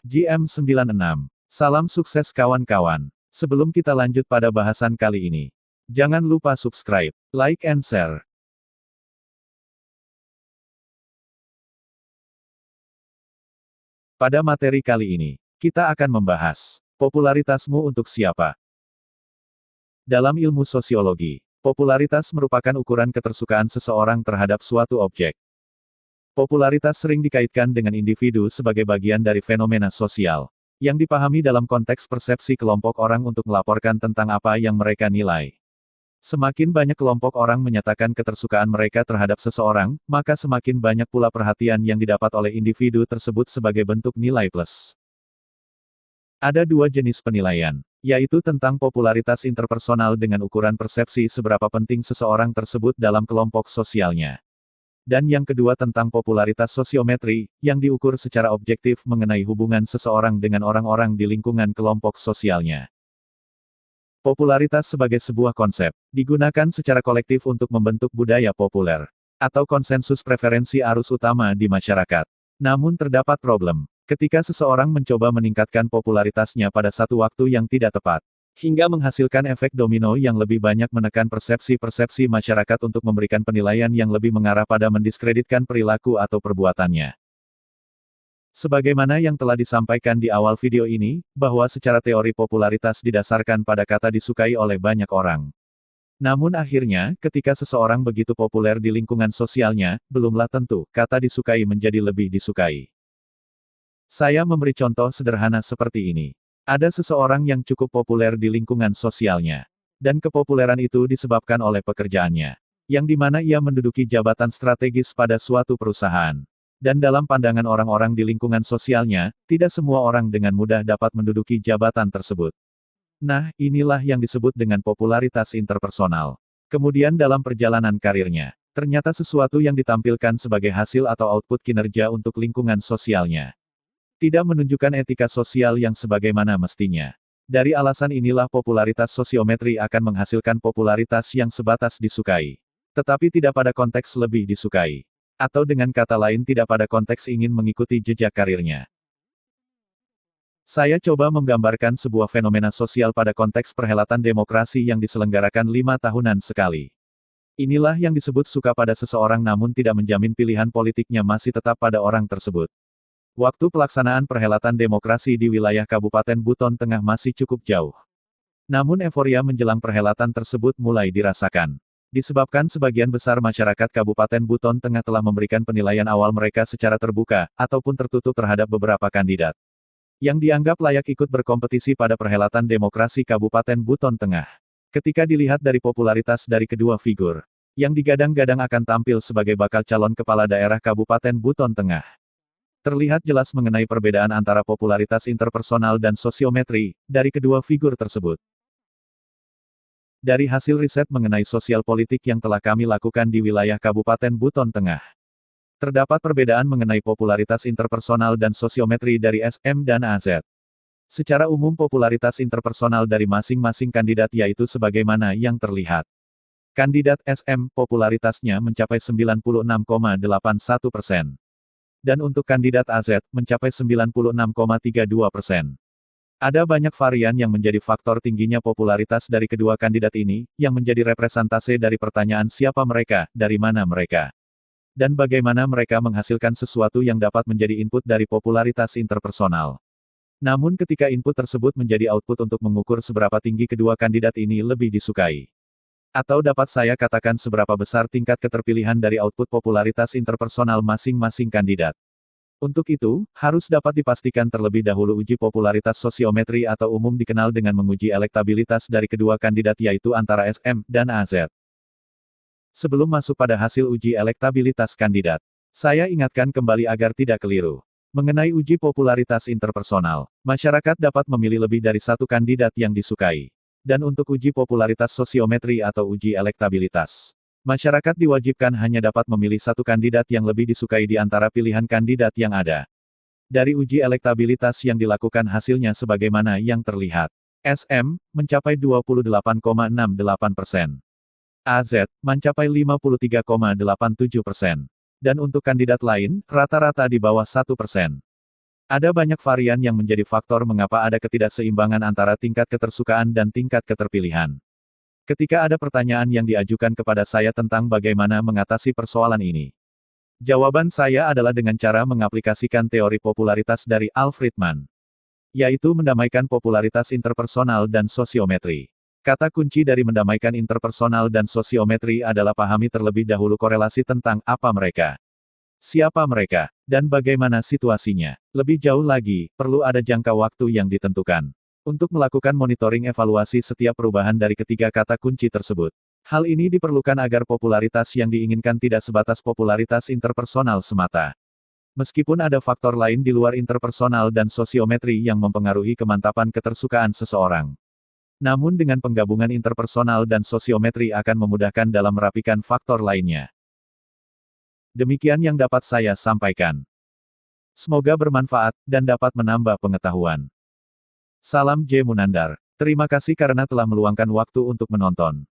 GM96. Salam sukses kawan-kawan. Sebelum kita lanjut pada bahasan kali ini, jangan lupa subscribe, like and share. Pada materi kali ini, kita akan membahas popularitasmu untuk siapa. Dalam ilmu sosiologi, popularitas merupakan ukuran ketersukaan seseorang terhadap suatu objek. Popularitas sering dikaitkan dengan individu sebagai bagian dari fenomena sosial, yang dipahami dalam konteks persepsi kelompok orang untuk melaporkan tentang apa yang mereka nilai. Semakin banyak kelompok orang menyatakan ketersukaan mereka terhadap seseorang, maka semakin banyak pula perhatian yang didapat oleh individu tersebut sebagai bentuk nilai plus. Ada dua jenis penilaian, yaitu tentang popularitas interpersonal dengan ukuran persepsi seberapa penting seseorang tersebut dalam kelompok sosialnya. Dan yang kedua tentang popularitas sosiometri, yang diukur secara objektif mengenai hubungan seseorang dengan orang-orang di lingkungan kelompok sosialnya. Popularitas sebagai sebuah konsep, digunakan secara kolektif untuk membentuk budaya populer, atau konsensus preferensi arus utama di masyarakat. Namun terdapat problem, ketika seseorang mencoba meningkatkan popularitasnya pada satu waktu yang tidak tepat, hingga menghasilkan efek domino yang lebih banyak menekan persepsi-persepsi masyarakat untuk memberikan penilaian yang lebih mengarah pada mendiskreditkan perilaku atau perbuatannya. Sebagaimana yang telah disampaikan di awal video ini, bahwa secara teori popularitas didasarkan pada kata disukai oleh banyak orang. Namun akhirnya, ketika seseorang begitu populer di lingkungan sosialnya, belumlah tentu, kata disukai menjadi lebih disukai. Saya memberi contoh sederhana seperti ini. Ada seseorang yang cukup populer di lingkungan sosialnya. Dan kepopuleran itu disebabkan oleh pekerjaannya. Yang dimana ia menduduki jabatan strategis pada suatu perusahaan. Dan dalam pandangan orang-orang di lingkungan sosialnya, tidak semua orang dengan mudah dapat menduduki jabatan tersebut. Nah, inilah yang disebut dengan popularitas interpersonal. Kemudian dalam perjalanan karirnya, ternyata sesuatu yang ditampilkan sebagai hasil atau output kinerja untuk lingkungan sosialnya tidak menunjukkan etika sosial yang sebagaimana mestinya. Dari alasan inilah popularitas sosiometri akan menghasilkan popularitas yang sebatas disukai. Tetapi tidak pada konteks lebih disukai. Atau dengan kata lain tidak pada konteks ingin mengikuti jejak karirnya. Saya coba menggambarkan sebuah fenomena sosial pada konteks perhelatan demokrasi yang diselenggarakan 5 tahunan sekali. Inilah yang disebut suka pada seseorang namun tidak menjamin pilihan politiknya masih tetap pada orang tersebut. Waktu pelaksanaan perhelatan demokrasi di wilayah Kabupaten Buton Tengah masih cukup jauh. Namun euforia menjelang perhelatan tersebut mulai dirasakan. Disebabkan sebagian besar masyarakat Kabupaten Buton Tengah telah memberikan penilaian awal mereka secara terbuka, ataupun tertutup terhadap beberapa kandidat yang dianggap layak ikut berkompetisi pada perhelatan demokrasi Kabupaten Buton Tengah. Ketika dilihat dari popularitas dari kedua figur, yang digadang-gadang akan tampil sebagai bakal calon kepala daerah Kabupaten Buton Tengah, terlihat jelas mengenai perbedaan antara popularitas interpersonal dan sosiometri dari kedua figur tersebut. Dari hasil riset mengenai sosial politik yang telah kami lakukan di wilayah Kabupaten Buton Tengah, terdapat perbedaan mengenai popularitas interpersonal dan sosiometri dari SM dan AZ. Secara umum popularitas interpersonal dari masing-masing kandidat yaitu sebagaimana yang terlihat. Kandidat SM, popularitasnya mencapai 96,81%. Dan untuk kandidat AZ, mencapai 96,32%. Ada banyak varian yang menjadi faktor tingginya popularitas dari kedua kandidat ini, yang menjadi representase dari pertanyaan siapa mereka, dari mana mereka, dan bagaimana mereka menghasilkan sesuatu yang dapat menjadi input dari popularitas interpersonal. Namun ketika input tersebut menjadi output untuk mengukur seberapa tinggi kedua kandidat ini lebih disukai. Atau dapat saya katakan seberapa besar tingkat keterpilihan dari output popularitas interpersonal masing-masing kandidat. Untuk itu, harus dapat dipastikan terlebih dahulu uji popularitas sosiometri atau umum dikenal dengan menguji elektabilitas dari kedua kandidat yaitu antara SM dan AZ. Sebelum masuk pada hasil uji elektabilitas kandidat, saya ingatkan kembali agar tidak keliru. Mengenai uji popularitas interpersonal, masyarakat dapat memilih lebih dari satu kandidat yang disukai. Dan untuk uji popularitas sosiometri atau uji elektabilitas, masyarakat diwajibkan hanya dapat memilih satu kandidat yang lebih disukai di antara pilihan kandidat yang ada. Dari uji elektabilitas yang dilakukan hasilnya sebagaimana yang terlihat. SM, mencapai 28,68%. AZ, mencapai 53,87%. Dan untuk kandidat lain, rata-rata di bawah 1%. Ada banyak varian yang menjadi faktor mengapa ada ketidakseimbangan antara tingkat ketersukaan dan tingkat keterpilihan. Ketika ada pertanyaan yang diajukan kepada saya tentang bagaimana mengatasi persoalan ini, jawaban saya adalah dengan cara mengaplikasikan teori popularitas dari Al Friedman, yaitu mendamaikan popularitas interpersonal dan sosiometri. Kata kunci dari mendamaikan interpersonal dan sosiometri adalah pahami terlebih dahulu korelasi tentang apa mereka, siapa mereka, dan bagaimana situasinya. Lebih jauh lagi, perlu ada jangka waktu yang ditentukan untuk melakukan monitoring evaluasi setiap perubahan dari ketiga kata kunci tersebut. Hal ini diperlukan agar popularitas yang diinginkan tidak sebatas popularitas interpersonal semata. Meskipun ada faktor lain di luar interpersonal dan sosiometri yang mempengaruhi kemantapan ketersukaan seseorang. Namun dengan penggabungan interpersonal dan sosiometri akan memudahkan dalam merapikan faktor lainnya. Demikian yang dapat saya sampaikan. Semoga bermanfaat, dan dapat menambah pengetahuan. Salam J. Munandar. Terima kasih karena telah meluangkan waktu untuk menonton.